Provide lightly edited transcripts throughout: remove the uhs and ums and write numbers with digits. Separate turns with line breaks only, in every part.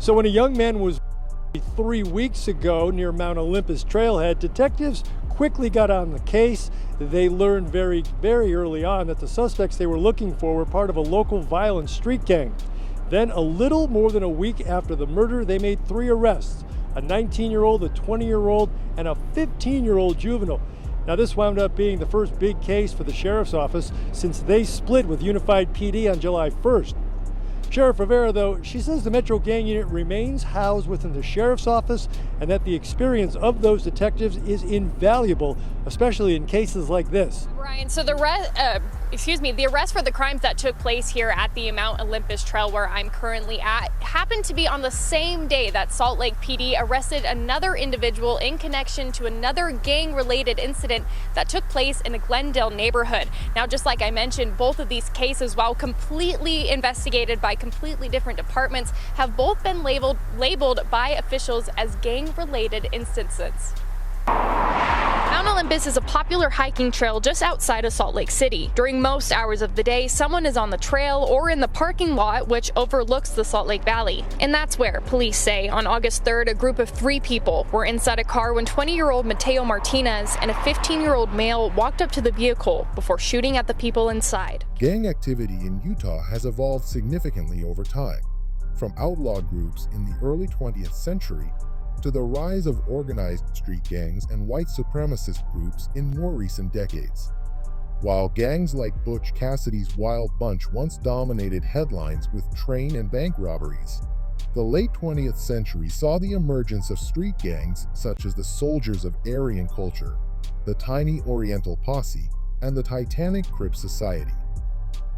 So when a young man was 3 weeks ago near Mount Olympus Trailhead, detectives quickly got on the case. They learned very early on that the suspects they were looking for were part of a local violent street gang. Then, a little more than a week after the murder, they made 3 arrests: a 19-year-old, a 20-year-old, and a 15-year-old juvenile. Now, this wound up being the first big case for the sheriff's office since they split with Unified PD on July 1st. Sheriff Rivera, though, she says the Metro Gang Unit remains housed within the sheriff's office and that the experience of those detectives is invaluable, especially in cases like this.
Brian, so the arrest for the crimes that took place here at the Mount Olympus Trail, where I'm currently at, happened to be on the same day that Salt Lake PD arrested another individual in connection to another gang-related incident that took place in a Glendale neighborhood. Now, just like I mentioned, both of these cases, while completely investigated by completely different departments, have both been labeled by officials as gang-related instances. Mount Olympus is a popular hiking trail just outside of Salt Lake City. During most hours of the day, someone is on the trail or in the parking lot, which overlooks the Salt Lake Valley. And that's where, police say, on August 3rd, a group of 3 people were inside a car when 20-year-old Mateo Martinez and a 15-year-old male walked up to the vehicle before shooting at the people inside.
Gang activity in Utah has evolved significantly over time, from outlaw groups in the early 20th century to the rise of organized street gangs and white supremacist groups in more recent decades. While gangs like Butch Cassidy's Wild Bunch once dominated headlines with train and bank robberies, the late 20th century saw the emergence of street gangs such as the Soldiers of Aryan Culture, the Tiny Oriental Posse, and the Titanic Crip Society.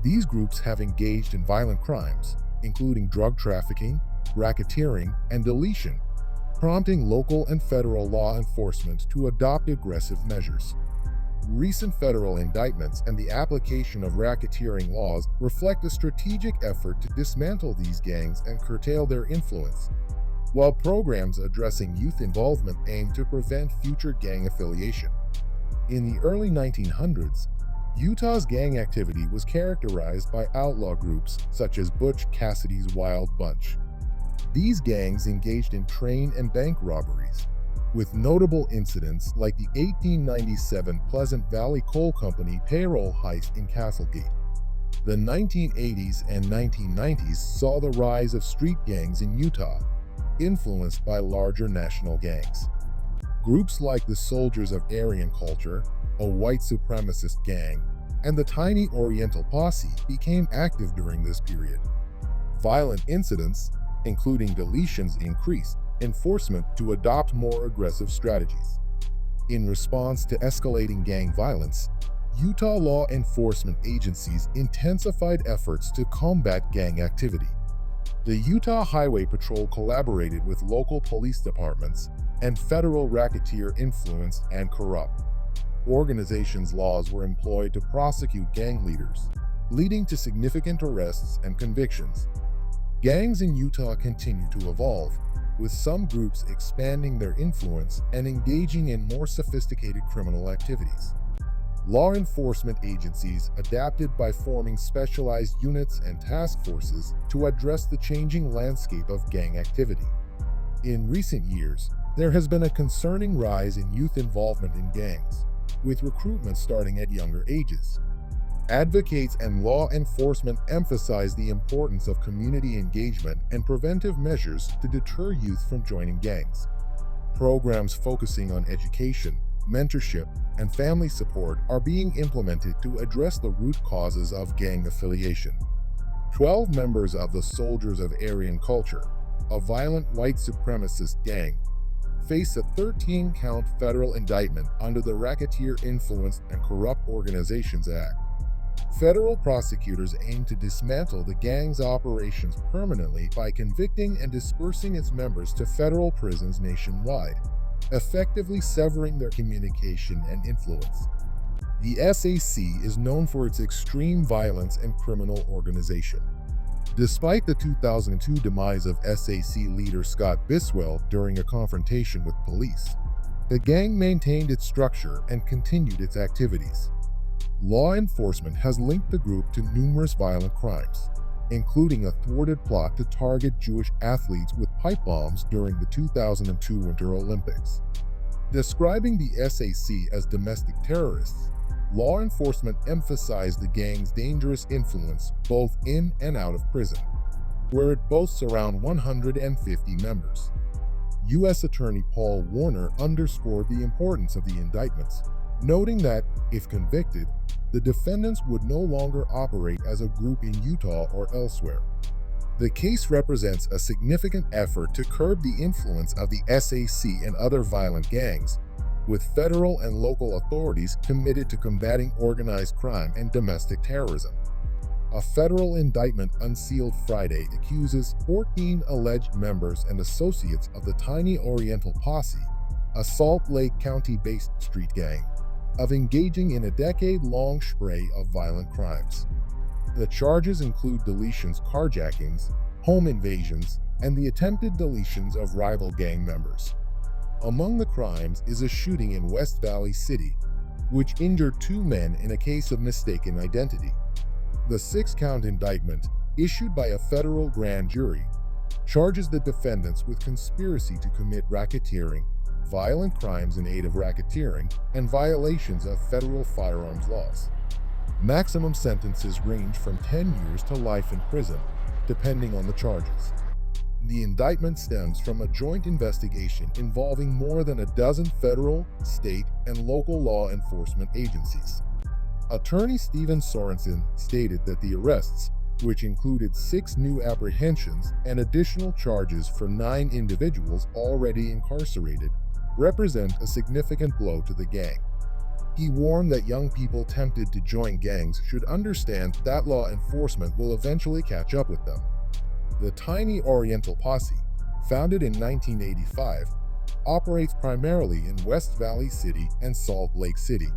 These groups have engaged in violent crimes, including drug trafficking, racketeering, and deletion, prompting local and federal law enforcement to adopt aggressive measures. Recent federal indictments and the application of racketeering laws reflect a strategic effort to dismantle these gangs and curtail their influence, while programs addressing youth involvement aim to prevent future gang affiliation. In the early 1900s, Utah's gang activity was characterized by outlaw groups such as Butch Cassidy's Wild Bunch. These gangs engaged in train and bank robberies, with notable incidents like the 1897 Pleasant Valley Coal Company payroll heist in Castlegate. The 1980s and 1990s saw the rise of street gangs in Utah, influenced by larger national gangs. Groups like the Soldiers of Aryan Culture, a white supremacist gang, and the Tiny Oriental Posse became active during this period. Violent incidents, including deletions, increased enforcement to adopt more aggressive strategies. In response to escalating gang violence, Utah law enforcement agencies intensified efforts to combat gang activity. The Utah Highway Patrol collaborated with local police departments and federal racketeer-influenced and corrupt organizations' laws were employed to prosecute gang leaders, leading to significant arrests and convictions. Gangs in Utah continue to evolve, with some groups expanding their influence and engaging in more sophisticated criminal activities. Law enforcement agencies adapted by forming specialized units and task forces to address the changing landscape of gang activity. In recent years, there has been a concerning rise in youth involvement in gangs, with recruitment starting at younger ages. Advocates and law enforcement emphasize the importance of community engagement and preventive measures to deter youth from joining gangs. Programs focusing on education, mentorship, and family support are being implemented to address the root causes of gang affiliation. 12 members of the Soldiers of Aryan Culture, a violent white supremacist gang, face a 13-count federal indictment under the Racketeer Influenced and Corrupt Organizations Act. Federal prosecutors aim to dismantle the gang's operations permanently by convicting and dispersing its members to federal prisons nationwide, effectively severing their communication and influence. The SAC is known for its extreme violence and criminal organization. Despite the 2002 demise of SAC leader Scott Biswell during a confrontation with police, the gang maintained its structure and continued its activities. Law enforcement has linked the group to numerous violent crimes, including a thwarted plot to target Jewish athletes with pipe bombs during the 2002 Winter Olympics. Describing the SAC as domestic terrorists, law enforcement emphasized the gang's dangerous influence both in and out of prison, where it boasts around 150 members. U.S. Attorney Paul Warner underscored the importance of the indictments, noting that, if convicted, the defendants would no longer operate as a group in Utah or elsewhere. The case represents a significant effort to curb the influence of the SAC and other violent gangs, with federal and local authorities committed to combating organized crime and domestic terrorism. A federal indictment unsealed Friday accuses 14 alleged members and associates of the Tiny Oriental Posse, a Salt Lake County-based street gang, of engaging in a decade-long spree of violent crimes. The charges include deletions, carjackings, home invasions, and the attempted deletions of rival gang members. Among the crimes is a shooting in West Valley City, which injured 2 men in a case of mistaken identity. The 6-count indictment, issued by a federal grand jury, charges the defendants with conspiracy to commit racketeering, violent crimes in aid of racketeering, and violations of federal firearms laws. Maximum sentences range from 10 years to life in prison, depending on the charges. The indictment stems from a joint investigation involving more than a dozen federal, state, and local law enforcement agencies. Attorney Steven Sorensen stated that the arrests, which included 6 new apprehensions and additional charges for 9 individuals already incarcerated, represent a significant blow to the gang. He warned that young people tempted to join gangs should understand that law enforcement will eventually catch up with them. The Tiny Oriental Posse, founded in 1985, operates primarily in West Valley City and Salt Lake City.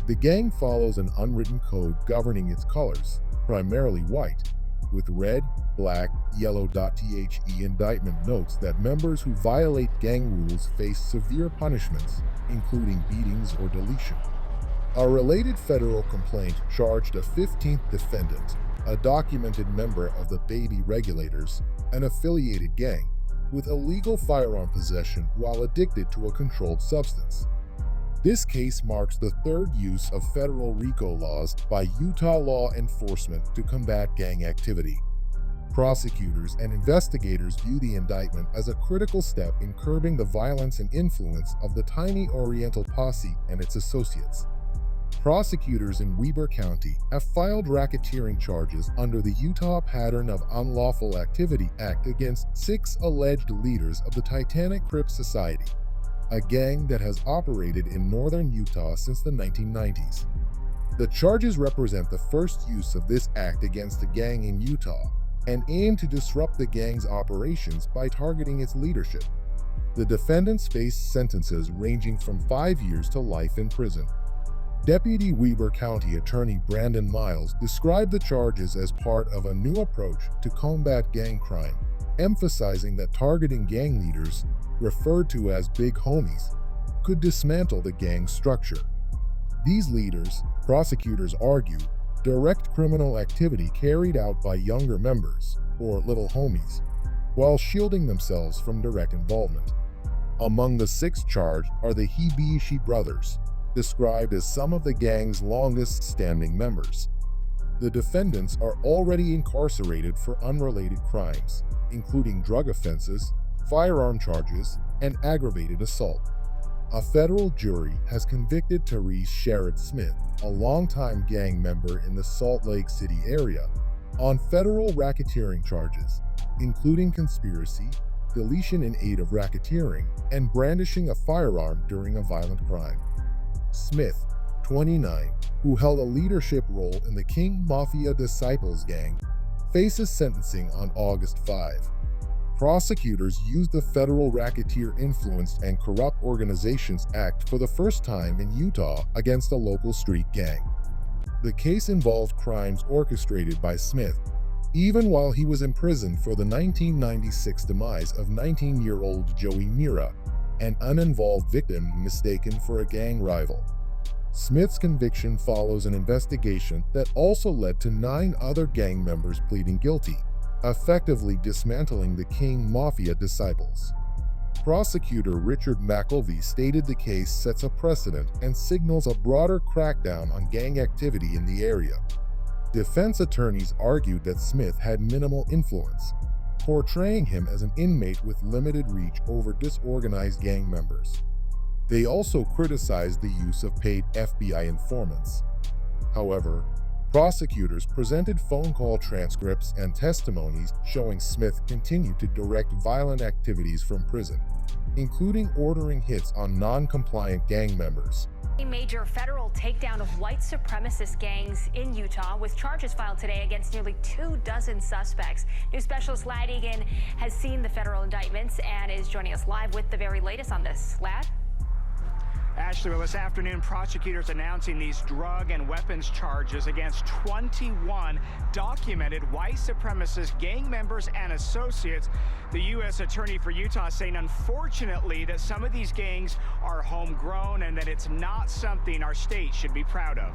The gang follows an unwritten code governing its colors, primarily white, with red, black, yellow. The indictment notes that members who violate gang rules face severe punishments, including beatings or deletion. A related federal complaint charged a 15th defendant, a documented member of the Baby Regulators, an affiliated gang, with illegal firearm possession while addicted to a controlled substance. This case marks the 3rd use of federal RICO laws by Utah law enforcement to combat gang activity. Prosecutors and investigators view the indictment as a critical step in curbing the violence and influence of the Tiny Oriental Posse and its associates. Prosecutors in Weber County have filed racketeering charges under the Utah Pattern of Unlawful Activity Act against 6 alleged leaders of the Titanic Crip Society, a gang that has operated in northern Utah since the 1990s. The charges represent the first use of this act against a gang in Utah and aim to disrupt the gang's operations by targeting its leadership. The defendants face sentences ranging from 5 years to life in prison. Deputy Weber County Attorney Brandon Miles described the charges as part of a new approach to combat gang crime, emphasizing that targeting gang leaders, referred to as big homies, could dismantle the gang's structure. These leaders, prosecutors argue, direct criminal activity carried out by younger members, or little homies, while shielding themselves from direct involvement. Among the 6 charged are the Hibishi brothers, described as some of the gang's longest-standing members. The defendants are already incarcerated for unrelated crimes, including drug offenses, firearm charges, and aggravated assault. A federal jury has convicted Therese Sherrod Smith, a longtime gang member in the Salt Lake City area, on federal racketeering charges, including conspiracy, deletion in aid of racketeering, and brandishing a firearm during a violent crime. Smith, 29, who held a leadership role in the King Mafia Disciples gang, faces sentencing on August 5. Prosecutors used the Federal Racketeer Influenced and Corrupt Organizations Act for the first time in Utah against a local street gang. The case involved crimes orchestrated by Smith, even while he was imprisoned for the 1996 demise of 19-year-old Joey Mira, an uninvolved victim mistaken for a gang rival. Smith's conviction follows an investigation that also led to 9 other gang members pleading guilty, effectively dismantling the King Mafia disciples. Prosecutor Richard McElvey stated the case sets a precedent and signals a broader crackdown on gang activity in the area. Defense attorneys argued that Smith had minimal influence, portraying him as an inmate with limited reach over disorganized gang members. They also criticized the use of paid FBI informants. However, prosecutors presented phone call transcripts and testimonies showing Smith continued to direct violent activities from prison, including ordering hits on non-compliant gang members.
A major federal takedown of white supremacist gangs in Utah, with charges filed today against nearly 24 suspects. News specialist Lad Egan has seen the federal indictments and is joining us live with the very latest on this. Lad?
Ashley, well, this afternoon, prosecutors announcing these drug and weapons charges against 21 documented white supremacist gang members and associates. The U.S. Attorney for Utah saying, unfortunately, that some of these gangs are homegrown and that it's not something our state should be proud of.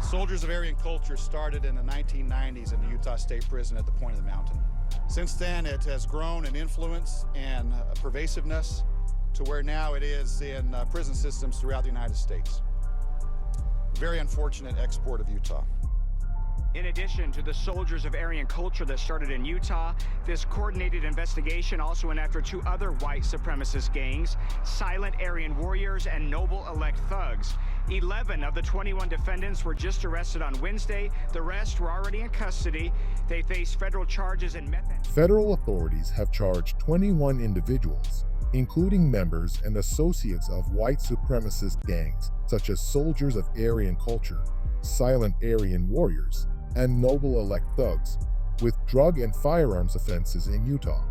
Soldiers of Aryan Culture started in the 1990s in the Utah State Prison at the Point of the Mountain. Since then, it has grown in influence and pervasiveness to where now it is in prison systems throughout the United States. Very unfortunate export of Utah.
In addition to the Soldiers of Aryan Culture that started in Utah, this coordinated investigation also went after 2 other white supremacist gangs, Silent Aryan Warriors and Noble Elect Thugs. 11 of the 21 defendants were just arrested on Wednesday. The rest were already in custody. They face federal charges in meth.
Federal authorities have charged 21 individuals, including members and associates of white supremacist gangs such as Soldiers of Aryan Culture, Silent Aryan Warriors, and Noble Elect Thugs, with drug and firearms offenses in Utah.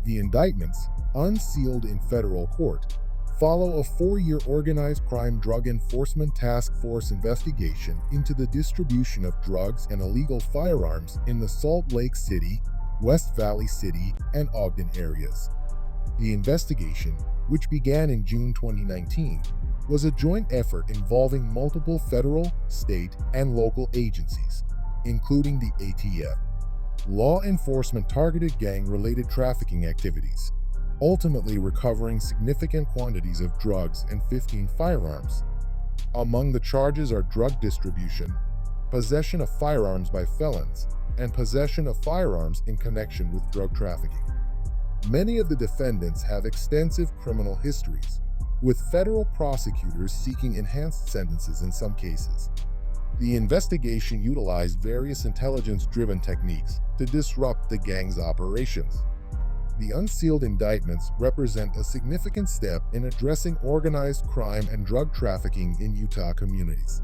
The indictments, unsealed in federal court, follow a 4-year organized crime drug enforcement task force investigation into the distribution of drugs and illegal firearms in the Salt Lake City, West Valley City, and Ogden areas. The investigation, which began in June 2019, was a joint effort involving multiple federal, state, and local agencies, including the ATF. Law enforcement targeted gang-related trafficking activities, ultimately recovering significant quantities of drugs and 15 firearms. Among the charges are drug distribution, possession of firearms by felons, and possession of firearms in connection with drug trafficking. Many of the defendants have extensive criminal histories, with federal prosecutors seeking enhanced sentences in some cases. The investigation utilized various intelligence-driven techniques to disrupt the gang's operations. The unsealed indictments represent a significant step in addressing organized crime and drug trafficking in Utah communities.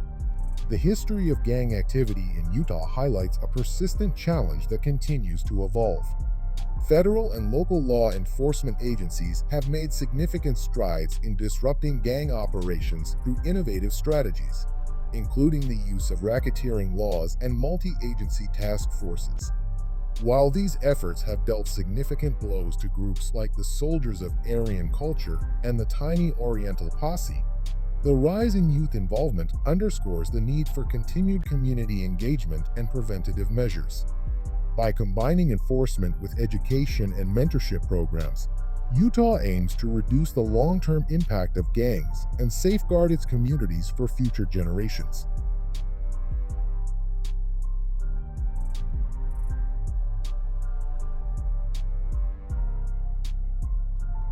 The history of gang activity in Utah highlights a persistent challenge that continues to evolve. Federal and local law enforcement agencies have made significant strides in disrupting gang operations through innovative strategies, including the use of racketeering laws and multi-agency task forces. While these efforts have dealt significant blows to groups like the Soldiers of Aryan Culture and the Tiny Oriental Posse, the rise in youth involvement underscores the need for continued community engagement and preventative measures. By combining enforcement with education and mentorship programs, Utah aims to reduce the long-term impact of gangs and safeguard its communities for future generations.